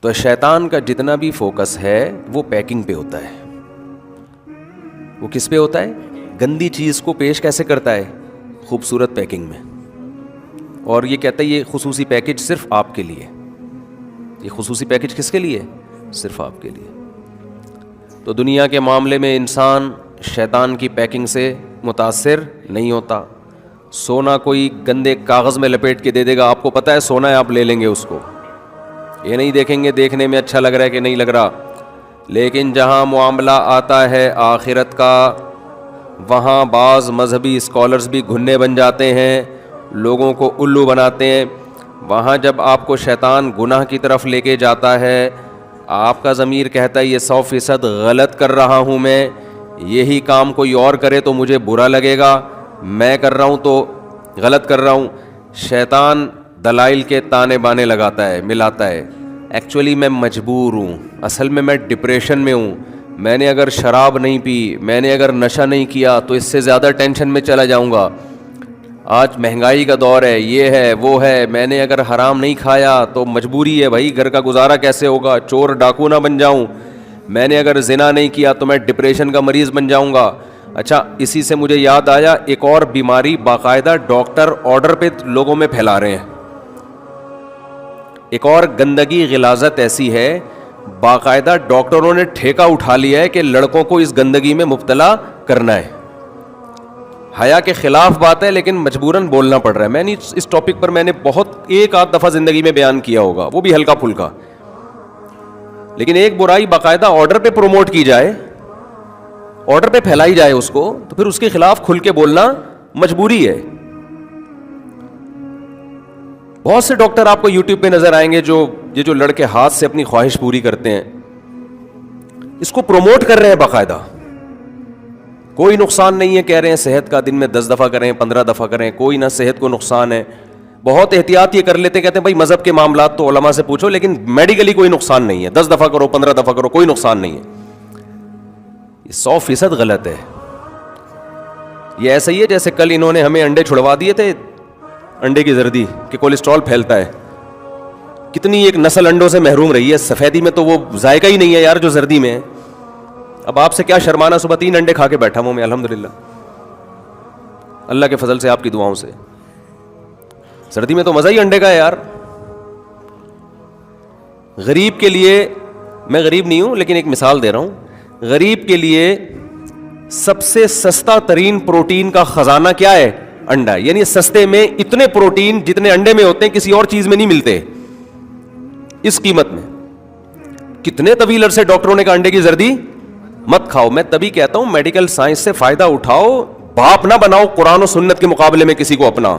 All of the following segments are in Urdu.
تو شیطان کا جتنا بھی فوکس ہے وہ پیکنگ پہ ہوتا ہے. وہ کس پہ ہوتا ہے؟ گندی چیز کو پیش کیسے کرتا ہے؟ خوبصورت پیکنگ میں. اور یہ کہتا ہے یہ خصوصی پیکج صرف آپ کے لیے. یہ خصوصی پیکج کس کے لیے؟ صرف آپ کے لیے. تو دنیا کے معاملے میں انسان شیطان کی پیکنگ سے متاثر نہیں ہوتا. سونا کوئی گندے کاغذ میں لپیٹ کے دے دے گا، آپ کو پتہ ہے سونا ہے، آپ لے لیں گے اس کو. یہ نہیں دیکھیں گے دیکھنے میں اچھا لگ رہا ہے کہ نہیں لگ رہا. لیکن جہاں معاملہ آتا ہے آخرت کا، وہاں بعض مذہبی اسکالرز بھی گھنے بن جاتے ہیں، لوگوں کو الو بناتے ہیں. وہاں جب آپ کو شیطان گناہ کی طرف لے کے جاتا ہے، آپ کا ضمیر کہتا ہے یہ 100% غلط کر رہا ہوں میں، یہی کام کوئی اور کرے تو مجھے برا لگے گا، میں کر رہا ہوں تو غلط کر رہا ہوں. شیطان دلائل کے تانے بانے لگاتا ہے، ملاتا ہے. ایکچولی میں مجبور ہوں، اصل میں ڈپریشن میں ہوں. میں نے اگر شراب نہیں پی، میں نے اگر نشہ نہیں کیا تو اس سے زیادہ ٹینشن میں چلا جاؤں گا. آج مہنگائی کا دور ہے، یہ ہے وہ ہے، میں نے اگر حرام نہیں کھایا تو مجبوری ہے بھائی، گھر کا گزارا کیسے ہوگا، چور ڈاکو نہ بن جاؤں. میں نے اگر زنا نہیں کیا تو میں ڈپریشن کا مریض بن جاؤں گا. اچھا، اسی سے مجھے یاد آیا ایک اور بیماری باقاعدہ ڈاکٹر آرڈر پہ لوگوں میں پھیلا رہے ہیں. ایک اور گندگی غلاظت ایسی ہے، باقاعدہ ڈاکٹروں نے ٹھیکہ اٹھا لیا ہے کہ لڑکوں کو اس گندگی میں مبتلا کرنا ہے. حیا کے خلاف بات ہے لیکن مجبوراً بولنا پڑ رہا ہے. میں نے اس ٹاپک پر میں نے بہت ایک آدھ دفعہ زندگی میں بیان کیا ہوگا، وہ بھی ہلکا پھلکا. لیکن ایک برائی باقاعدہ آرڈر پہ پروموٹ کی جائے، آرڈر پہ پھیلائی جائے اس کو، تو پھر اس کے خلاف کھل کے بولنا مجبوری ہے. بہت سے ڈاکٹر آپ کو یوٹیوب پہ نظر آئیں گے جو لڑکے ہاتھ سے اپنی خواہش پوری کرتے ہیں، اس کو پروموٹ کر رہے ہیں باقاعدہ. کوئی نقصان نہیں ہے، کہہ رہے ہیں صحت کا دن میں 10 دفعہ کریں، 15 دفعہ کریں، کوئی نہ صحت کو نقصان ہے. بہت احتیاط یہ کر لیتے ہیں، کہتے ہیں بھائی مذہب کے معاملات تو علماء سے پوچھو، لیکن میڈیکلی کوئی نقصان نہیں ہے، 10 دفعہ کرو، 15 دفعہ کرو، کوئی نقصان نہیں ہے. یہ 100% غلط ہے. یہ ایسا ہی ہے جیسے کل انہوں نے ہمیں انڈے چھڑوا دیے تھے، انڈے کی زردی کہ کولیسٹرول پھیلتا ہے. کتنی ایک نسل انڈوں سے محروم رہی ہے. سفیدی میں تو وہ ذائقہ ہی نہیں ہے یار جو زردی میں ہے. اب آپ سے کیا شرمانا، صبح 3 انڈے کھا کے بیٹھا ہوں میں الحمدللہ، اللہ کے فضل سے، آپ کی دعاؤں سے. سردی میں تو مزہ ہی انڈے کا ہے یار. غریب کے لیے، میں غریب نہیں ہوں لیکن ایک مثال دے رہا ہوں، غریب کے لیے سب سے سستا ترین پروٹین کا خزانہ کیا ہے؟ انڈا. یعنی سستے میں اتنے پروٹین جتنے انڈے میں ہوتے ہیں کسی اور چیز میں نہیں ملتے اس قیمت میں. کتنے طویل عرصے ڈاکٹروں نے کہا انڈے کی زردی مت کھاؤ. میں تبھی کہتا ہوں میڈیکل سائنس سے فائدہ اٹھاؤ، باپ نہ بناؤ قرآن و سنت کے مقابلے میں کسی کو اپنا.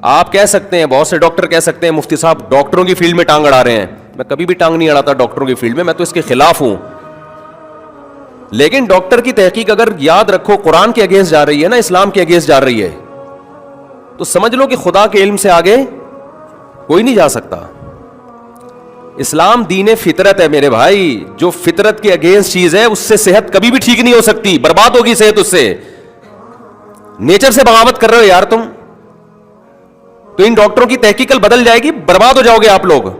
آپ کہہ سکتے ہیں، بہت سے ڈاکٹر کہہ سکتے ہیں مفتی صاحب ڈاکٹروں کی فیلڈ میں ٹانگ اڑا رہے ہیں. میں کبھی بھی ٹانگ نہیں اڑاتا ڈاکٹروں کی فیلڈ میں، میں تو اس کے خلاف ہوں. لیکن ڈاکٹر کی تحقیق اگر یاد رکھو قرآن کے اگینسٹ جا رہی ہے نا، اسلام کے اگینسٹ جا رہی ہے، تو سمجھ لو کہ خدا کے علم سے آگے کوئی نہیں جا سکتا. اسلام دین فطرت ہے میرے بھائی. جو فطرت کے اگینسٹ چیز ہے اس سے صحت کبھی بھی ٹھیک نہیں ہو سکتی، برباد ہوگی صحت اس سے. نیچر سے بغاوت کر رہے ہو یار تم، تو ان ڈاکٹروں کی تحقیق کل بدل جائے گی، برباد ہو جاؤ گے آپ لوگ.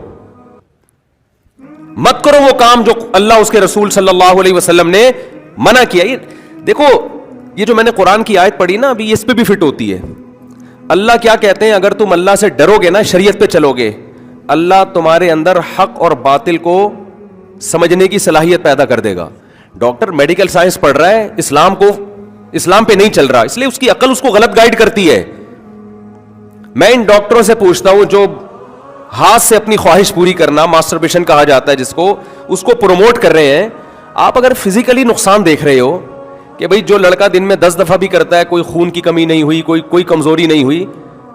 مت کرو وہ کام جو اللہ اس کے رسول صلی اللہ علیہ وسلم نے منع کیا. یہ دیکھو، یہ جو میں نے قرآن کی آیت پڑھی نا ابھی، اس پہ بھی فٹ ہوتی ہے. اللہ کیا کہتے ہیں؟ اگر تم اللہ سے ڈرو گے نا، شریعت پہ چلو گے، اللہ تمہارے اندر حق اور باطل کو سمجھنے کی صلاحیت پیدا کر دے گا. ڈاکٹر میڈیکل سائنس پڑھ رہا ہے، اسلام پہ نہیں چل رہا، اس لیے اس کی عقل اس کو غلط گائیڈ کرتی ہے. میں ان ڈاکٹروں سے پوچھتا ہوں جو ہاتھ سے اپنی خواہش پوری کرنا، ماسٹربیشن کہا جاتا ہے جس کو، اس کو پروموٹ کر رہے ہیں. آپ اگر فزیکلی نقصان دیکھ رہے ہو کہ بھئی جو لڑکا دن میں 10 دفعہ بھی کرتا ہے، کوئی خون کی کمی نہیں ہوئی، کوئی کمزوری نہیں ہوئی،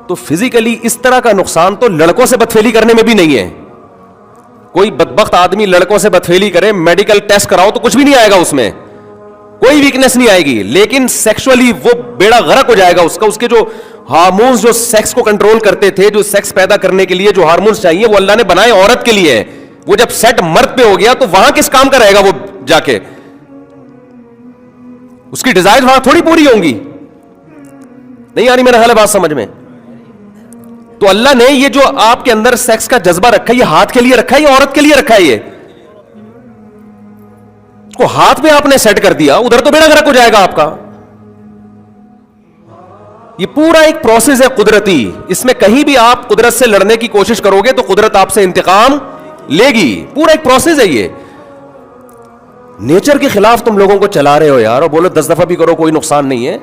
تو فزیکلی اس طرح کا نقصان تو لڑکوں سے بدفعلی کرنے میں بھی نہیں ہے. کوئی بدبخت آدمی لڑکوں سے بدفعلی کرے، میڈیکل ٹیسٹ کراؤ تو کچھ بھی نہیں آئے گا، اس میں کوئی ویکنس نہیں آئے گی. لیکن سیکشولی وہ بیڑا غرق ہو جائے گا اس کا. اس کے جو ہارمونز جو سیکس کو کنٹرول کرتے تھے، جو سیکس پیدا کرنے کے لیے جو ہارمونز چاہیے، وہ اللہ نے بنائے عورت کے لیے. وہ جب سیٹ مرد پہ ہو گیا تو وہاں کس کام کا رہے گا وہ جا کے؟ اس کی ڈیزائر وہاں تھوڑی پوری ہوں گی. نہیں آ رہی میرا حال بات سمجھ میں؟ تو اللہ نے یہ جو آپ کے اندر سیکس کا جذبہ رکھا ہے یہ ہاتھ کے لیے رکھا ہے یا عورت کے لیے رکھا ہے؟ یہ کو ہاتھ میں آپ نے سیٹ کر دیا, ادھر تو بیڑا گرک ہو جائے گا آپ کا. یہ پورا ایک پروسیس ہے قدرتی, اس میں کہیں بھی آپ قدرت سے لڑنے کی کوشش کرو گے تو قدرت آپ سے انتقام لے گی. پورا ایک پروسیس ہے یہ. نیچر کے خلاف تم لوگوں کو چلا رہے ہو یار, اور بولو 10 دفعہ بھی کرو کوئی نقصان نہیں ہے.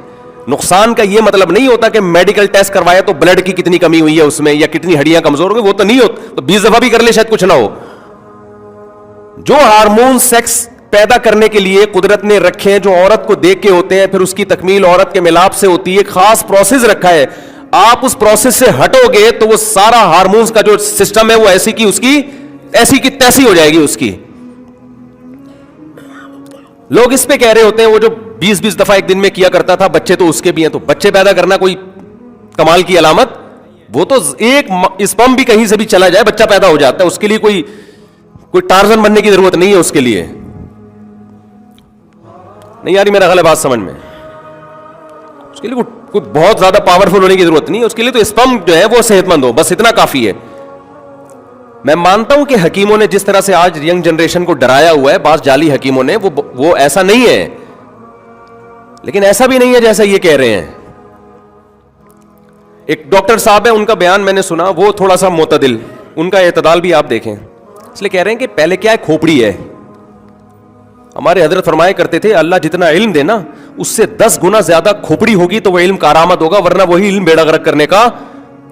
نقصان کا یہ مطلب نہیں ہوتا کہ میڈیکل ٹیسٹ کروایا تو بلڈ کی کتنی کمی ہوئی ہے اس میں یا کتنی ہڈیاں کمزور ہو گئی, وہ تو نہیں ہوتا. تو 20 دفعہ بھی کر لے شاید کچھ نہ ہو. جو ہارمون سیکس پیدا کرنے کے لیے قدرت نے رکھے ہیں, جو عورت کو دیکھ کے ہوتے ہیں, پھر اس کی تکمیل عورت کے ملاپ سے ہوتی ہے, ایک خاص پروسیس رکھا ہے. آپ اس پروسیس سے ہٹو گے تو وہ سارا ہارمونز کا جو سسٹم ہے وہ ایسی کی اس کی ایسی کی تیسی ہو جائے گی اس کی. لوگ اس پہ کہہ رہے ہوتے ہیں وہ جو 20 دفعہ ایک دن میں کیا کرتا تھا, بچے تو اس کے بھی ہیں. تو بچے پیدا کرنا کوئی کمال کی علامت؟ وہ تو ایک اسپرم بھی کہیں سے بھی چلا جائے بچہ پیدا ہو جاتا ہے. اس کے لیے کوئی ٹارزن بننے کی ضرورت نہیں ہے اس کے لیے. نہیں یاری میرا غلط بات سمجھ میں, اس کے لیے کوئی بہت زیادہ پاورفل ہونے کی ضرورت نہیں ہے. اس کے لیے تو اسپرم جو ہے وہ صحت مند ہو, بس اتنا کافی ہے. میں مانتا ہوں کہ حکیموں نے جس طرح سے آج ینگ جنریشن کو ڈرایا ہوا ہے, بعض جعلی حکیموں نے, وہ ایسا نہیں ہے, لیکن ایسا بھی نہیں ہے جیسا یہ کہہ رہے ہیں. ایک ڈاکٹر صاحب ہے, ان کا بیان میں نے سنا, وہ تھوڑا سا معتدل, ان کا اعتدال بھی آپ دیکھیں. اس لیے کہہ رہے ہیں کہ پہلے کیا ہے, کھوپڑی ہے. ہمارے حضرت فرمایا کرتے تھے اللہ جتنا علم دے نا اس سے 10 گنا زیادہ کھوپڑی ہوگی تو وہ علم کارآمد ہوگا, ورنہ وہی علم بیڑا غرق کرنے کا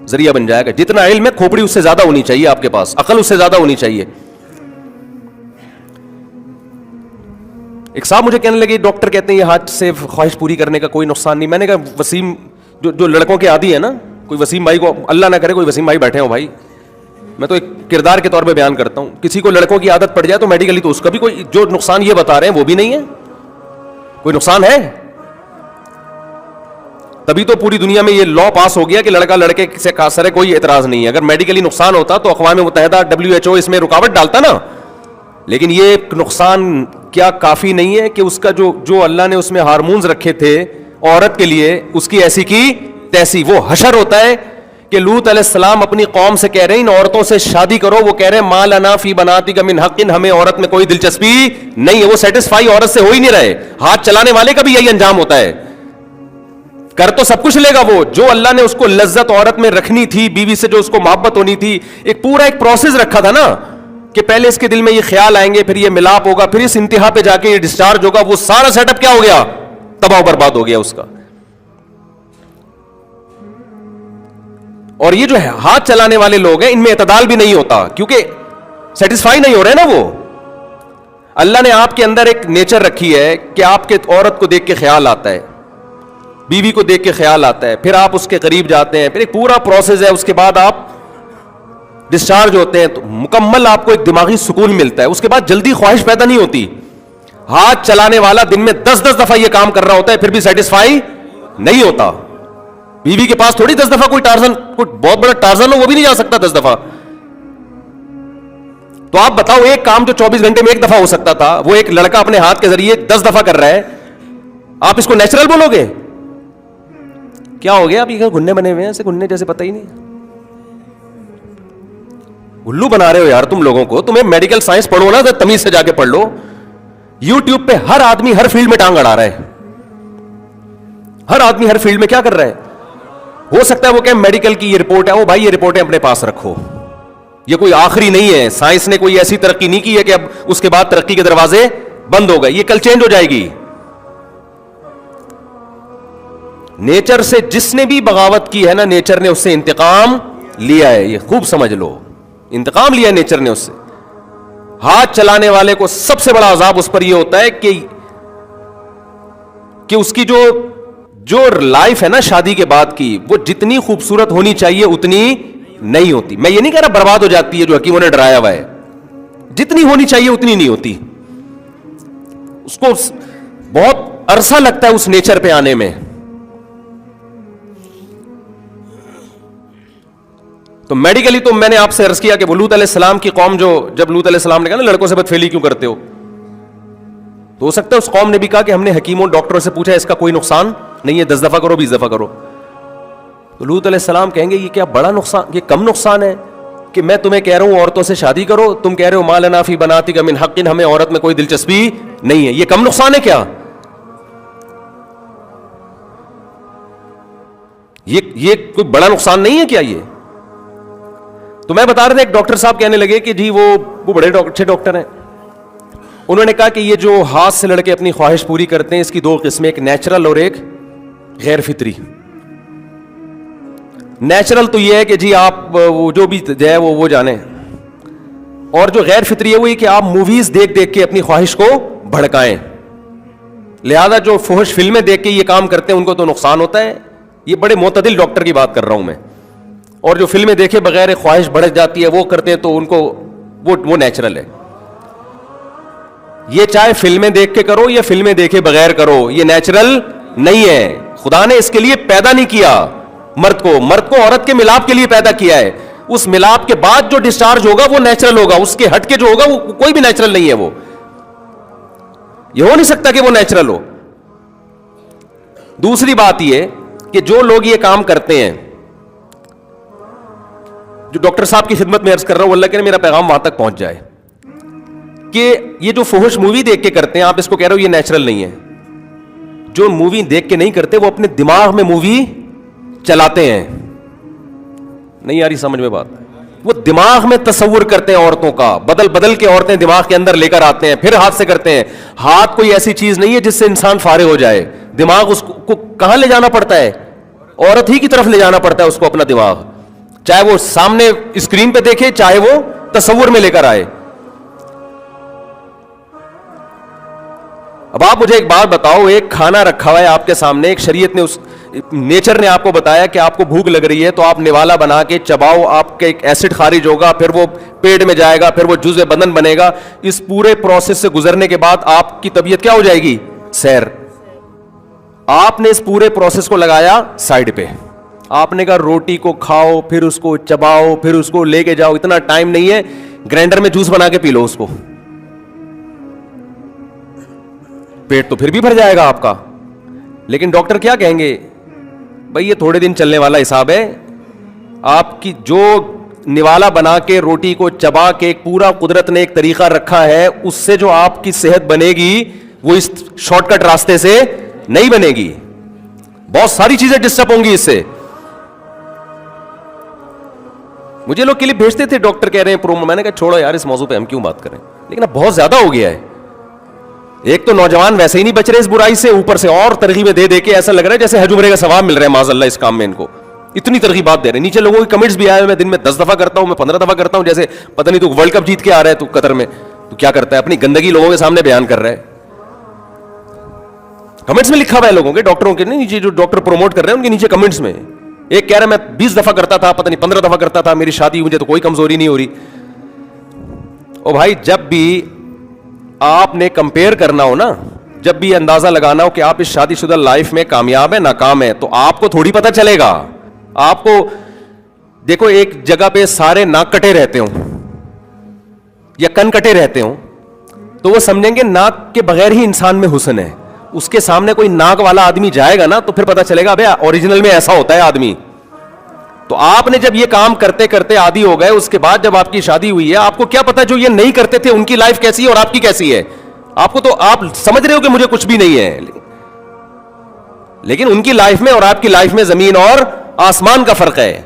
ذریعہ بن جائے گا. جتنا علم ہے کھوپڑی اس سے زیادہ ہونی چاہیے آپ کے پاس, عقل اس سے زیادہ ہونی چاہیے. ایک صاحب مجھے کہنے لگے ڈاکٹر کہتے ہیں یہ ہاتھ سے خواہش پوری کرنے کا کوئی نقصان نہیں. میں نے کہا وسیم جو لڑکوں کے عادی ہے نا, کوئی وسیم بھائی کو اللہ نہ کرے کوئی وسیم بھائی بیٹھے ہوں بھائی, میں تو ایک کردار کے طور پہ بیان کرتا ہوں, کسی کو لڑکوں کی عادت پڑ جائے تو میڈیکلی تو اس کا بھی کوئی جو نقصان یہ بتا رہے ہیں وہ بھی نہیں ہے, کوئی نقصان ہے. تبھی تو پوری دنیا میں یہ لا پاس ہو گیا کہ لڑکا لڑکے سے قاصر ہے, کوئی اعتراض نہیں ہے. اگر میڈیکلی نقصان ہوتا تو اقوام متحدہ WHO اس میں رکاوٹ ڈالتا نا. لیکن یہ نقصان کیا کافی نہیں ہے کہ اس کا جو اللہ نے اس میں ہارمونز رکھے تھے عورت کے لیے, اس کی ایسی کی تیسی. وہ حشر ہوتا ہے کہ لوط علیہ السلام اپنی قوم سے کہہ رہے ہیں ان عورتوں سے شادی کرو, وہ کہہ رہے ہیں ما لنا فی بناتک من حق, ہمیں عورت میں کوئی دلچسپی نہیں ہے. وہ سیٹسفائی عورت سے ہو ہی نہیں رہے. ہاتھ چلانے والے کا بھی یہی انجام ہوتا ہے, کر تو سب کچھ لے گا وہ, جو اللہ نے اس کو لذت عورت میں رکھنی تھی, بیوی سے جو اس کو محبت ہونی تھی, ایک پورا ایک پروسیس رکھا تھا نا کہ پہلے اس کے دل میں یہ خیال آئیں گے, پھر یہ ملاپ ہوگا, پھر اس انتہا پہ جا کے یہ ڈسچارج ہوگا. وہ سارا سیٹ اپ کیا ہو گیا, تباہ و برباد ہو گیا اس کا. اور یہ جو ہے ہاتھ چلانے والے لوگ ہیں ان میں اعتدال بھی نہیں ہوتا, کیونکہ سیٹسفائی نہیں ہو رہے نا وہ. اللہ نے آپ کے اندر ایک نیچر رکھی ہے کہ آپ کے عورت کو دیکھ کے خیال آتا ہے, بیوی کو دیکھ کے خیال آتا ہے, پھر آپ اس کے قریب جاتے ہیں, پھر ایک پورا پروسیس ہے, اس کے بعد آپ ڈسچارج ہوتے ہیں تو مکمل آپ کو ایک دماغی سکون ملتا ہے. اس کے بعد جلدی خواہش پیدا نہیں ہوتی. ہاتھ چلانے والا دن میں 10 دفعہ یہ کام کر رہا ہوتا ہے پھر بھی سیٹسفائی نہیں ہوتا. بیوی کے پاس تھوڑی 10 دفعہ کوئی ٹارزن, کوئی بہت بڑا ٹارزن ہو وہ بھی نہیں جا سکتا 10 دفعہ. تو آپ بتاؤ ایک کام جو 24 گھنٹے میں ایک دفعہ ہو سکتا تھا وہ ایک لڑکا اپنے ہاتھ کے ذریعے 10 دفعہ کر رہا ہے, آپ اس کو نیچرل بولو گے؟ کیا ہو گیا, آپ یہ گھننے بنے ہوئے ہیں ایسے گھننے جیسے پتہ ہی نہیں. الو بنا رہے ہو یار تم لوگوں کو. تمہیں میڈیکل سائنس پڑھو نا, تمیز سے جا کے پڑھ لو. یوٹیوب پہ ہر آدمی ہر فیلڈ میں ٹانگ اڑا رہا ہے, ہر آدمی ہر فیلڈ میں کیا کر رہا ہے. ہو سکتا ہے وہ کہ میڈیکل کی یہ رپورٹ ہے, وہ بھائی یہ رپورٹیں اپنے پاس رکھو, یہ کوئی آخری نہیں ہے. سائنس نے کوئی ایسی ترقی نہیں کی ہے کہ اب اس کے بعد ترقی کے دروازے بند ہو گئے, یہ کل چینج ہو جائے گی. نیچر سے جس نے بھی بغاوت کی ہے نا, نیچر نے اس سے انتقام لیا ہے, یہ خوب سمجھ لو. انتقام لیا نیچر نے اس سے. ہاتھ چلانے والے کو سب سے بڑا عذاب اس پر یہ ہوتا ہے کہ اس کی جو لائف ہے نا شادی کے بعد کی, وہ جتنی خوبصورت ہونی چاہیے اتنی نہیں ہوتی. میں یہ نہیں کہہ رہا برباد ہو جاتی ہے جو حکیموں نے ڈرایا ہوا ہے, جتنی ہونی چاہیے اتنی نہیں ہوتی. اس کو بہت عرصہ لگتا ہے اس نیچر پہ آنے میں. تو میڈیکلی تو میں نے آپ سے عرض کیا کہ لوط علیہ السلام کی قوم جب لوط علیہ السلام نے کہا نا لڑکوں سے بدفعلی کیوں کرتے ہو, تو ہو سکتا ہے اس قوم نے بھی کہا کہ ہم نے حکیموں ڈاکٹروں سے پوچھا اس کا کوئی نقصان نہیں ہے, 10 دفعہ کرو 20 دفعہ کرو. تو لوط علیہ السلام کہیں گے یہ کیا بڑا نقصان، یہ کم نقصان ہے کہ میں تمہیں کہہ رہا ہوں عورتوں سے شادی کرو، تم کہہ رہے ہو ما لنا فی بناتک من حق، ہمیں عورت میں کوئی دلچسپی نہیں ہے، یہ کم نقصان ہے کیا؟ یہ کوئی بڑا نقصان نہیں ہے کیا یہ؟ تو میں بتا رہا تھا، ایک ڈاکٹر صاحب کہنے لگے کہ جی وہ بڑے اچھے ڈاکٹر ہیں، انہوں نے کہا کہ یہ جو ہاتھ سے لڑکے اپنی خواہش پوری کرتے ہیں اس کی دو قسمیں، ایک نیچرل اور ایک غیر فطری۔ نیچرل تو یہ ہے کہ جی آپ وہ جو بھی ہے وہ جانیں، اور جو غیر فطری ہے وہ یہ کہ آپ موویز دیکھ دیکھ کے اپنی خواہش کو بھڑکائیں، لہذا جو فحش فلمیں دیکھ کے یہ کام کرتے ہیں ان کو تو نقصان ہوتا ہے۔ یہ بڑے معتدل ڈاکٹر کی بات کر رہا ہوں میں، اور جو فلمیں دیکھے بغیر خواہش بھڑک جاتی ہے وہ کرتے ہیں تو ان کو وہ نیچرل ہے۔ یہ چاہے فلمیں دیکھ کے کرو یا فلمیں دیکھے بغیر کرو، یہ نیچرل نہیں ہے۔ خدا نے اس کے لیے پیدا نہیں کیا مرد کو عورت کے ملاپ کے لیے پیدا کیا ہے، اس ملاپ کے بعد جو ڈسچارج ہوگا وہ نیچرل ہوگا، اس کے ہٹ کے جو ہوگا وہ کوئی بھی نیچرل نہیں ہے، وہ یہ ہو نہیں سکتا کہ وہ نیچرل ہو۔ دوسری بات یہ کہ جو لوگ یہ کام کرتے ہیں، جو ڈاکٹر صاحب کی خدمت میں عرض کر رہا ہوں، اللہ کرے میرا پیغام وہاں تک پہنچ جائے، کہ یہ جو فحش مووی دیکھ کے کرتے ہیں، آپ اس کو کہہ رہے ہو یہ نیچرل نہیں ہے۔ جو مووی دیکھ کے نہیں کرتے وہ اپنے دماغ میں مووی چلاتے ہیں، نہیں آ رہی سمجھ میں بات؟ وہ دماغ میں تصور کرتے ہیں عورتوں کا، بدل بدل کے عورتیں دماغ کے اندر لے کر آتے ہیں، پھر ہاتھ سے کرتے ہیں۔ ہاتھ کوئی ایسی چیز نہیں ہے جس سے انسان فارغ ہو جائے، دماغ اس کو کہاں لے جانا پڑتا ہے؟ عورت ہی کی طرف لے جانا پڑتا ہے اس کو اپنا دماغ، چاہے وہ سامنے اسکرین پہ دیکھے چاہے وہ تصور میں لے کر آئے۔ اب آپ مجھے ایک بات بتاؤ، ایک کھانا رکھا ہوا ہے آپ کے سامنے، ایک شریعت نے نیچر نے آپ کو بتایا کہ آپ کو بھوک لگ رہی ہے تو آپ نوالا بنا کے چباؤ، آپ کا ایک ایسڈ خارج ہوگا، پھر وہ پیٹ میں جائے گا، پھر وہ جزء بدن بنے گا۔ اس پورے پروسیس سے گزرنے کے بعد آپ کی طبیعت کیا ہو جائے گی؟ سیر۔ آپ نے اس پورے پروسیس کو لگایا سائڈ پہ، آپ نے کہا روٹی کو کھاؤ، پھر اس کو چباؤ، پھر اس کو لے کے جاؤ، اتنا ٹائم نہیں ہے، گرائنڈر میں جوس بنا کے پی لو اس کو، پیٹ تو پھر بھی بھر جائے گا آپ کا۔ لیکن ڈاکٹر کیا کہیں گے؟ بھائی یہ تھوڑے دن چلنے والا حساب ہے، آپ کی جو نوالا بنا کے روٹی کو چبا کے ایک پورا قدرت نے ایک طریقہ رکھا ہے، اس سے جو آپ کی صحت بنے گی وہ اس شارٹ کٹ راستے سے نہیں بنے گی، بہت ساری چیزیں ڈسٹرب ہوں گی اس سے۔ مجھے لوگ کلپ بھیجتے تھے، ڈاکٹر کہہ رہے ہیں پرومو، میں نے کہا چھوڑو یار اس موضوع پہ ہم کیوں بات کریں، لیکن اب بہت زیادہ ہو گیا ہے۔ ایک تو نوجوان ویسے ہی نہیں بچ رہے اس برائی سے، اوپر سے اور ترغیبیں دے دے کے ایسا لگ رہا ہے جیسے حج عمرے کا ثواب مل رہا ہے معاذ اللہ اس کام میں، ان کو اتنی ترغیبات دے رہے ہیں۔ نیچے لوگوں کے کمنٹس بھی آئے ہوئے، میں دن میں 10 دفعہ کرتا ہوں، میں 15 دفعہ کرتا ہوں، جیسے پتہ نہیں تو ورلڈ کپ جیت کے آ رہا ہے تو قطر میں تو کیا کرتا ہے، اپنی گندگی لوگوں کے سامنے بیان کر رہا ہے۔ کمنٹس میں لکھا ہوا ہے لوگوں کے، ڈاکٹروں کے نہیں، نیچے جو ڈاکٹر پروموٹ کر رہے ہیں ان کے نیچے کمنٹس میں ایک کہہ رہا ہے میں 20 دفعہ کرتا تھا، پتہ نہیں 15 دفعہ کرتا تھا، میری شادی مجھے تو کوئی کمزوری نہیں ہو رہی۔ او بھائی جب بھی آپ نے کمپیئر کرنا ہو نا، جب بھی اندازہ لگانا ہو کہ آپ اس شادی شدہ لائف میں کامیاب ہے ناکام ہے، تو آپ کو تھوڑی پتہ چلے گا۔ آپ کو دیکھو ایک جگہ پہ سارے ناک کٹے رہتے ہوں یا کن کٹے رہتے ہوں تو وہ سمجھیں گے ناک کے بغیر ہی انسان میں حسن ہے، اس کے سامنے کوئی ناک والا آدمی جائے گا نا تو پھر پتہ چلے گا بھئی اوریجنل میں ایسا ہوتا ہے آدمی۔ تو آپ نے جب یہ کام کرتے کرتے عادی ہو گئے، اس کے بعد جب آپ کی شادی ہوئی ہے، آپ کو کیا پتا جو یہ نہیں کرتے تھے ان کی لائف کیسی ہے اور آپ کی کیسی ہے؟ آپ کو تو آپ سمجھ رہے ہو کہ مجھے کچھ بھی نہیں ہے، لیکن ان کی لائف میں اور آپ کی لائف میں زمین اور آسمان کا فرق ہے۔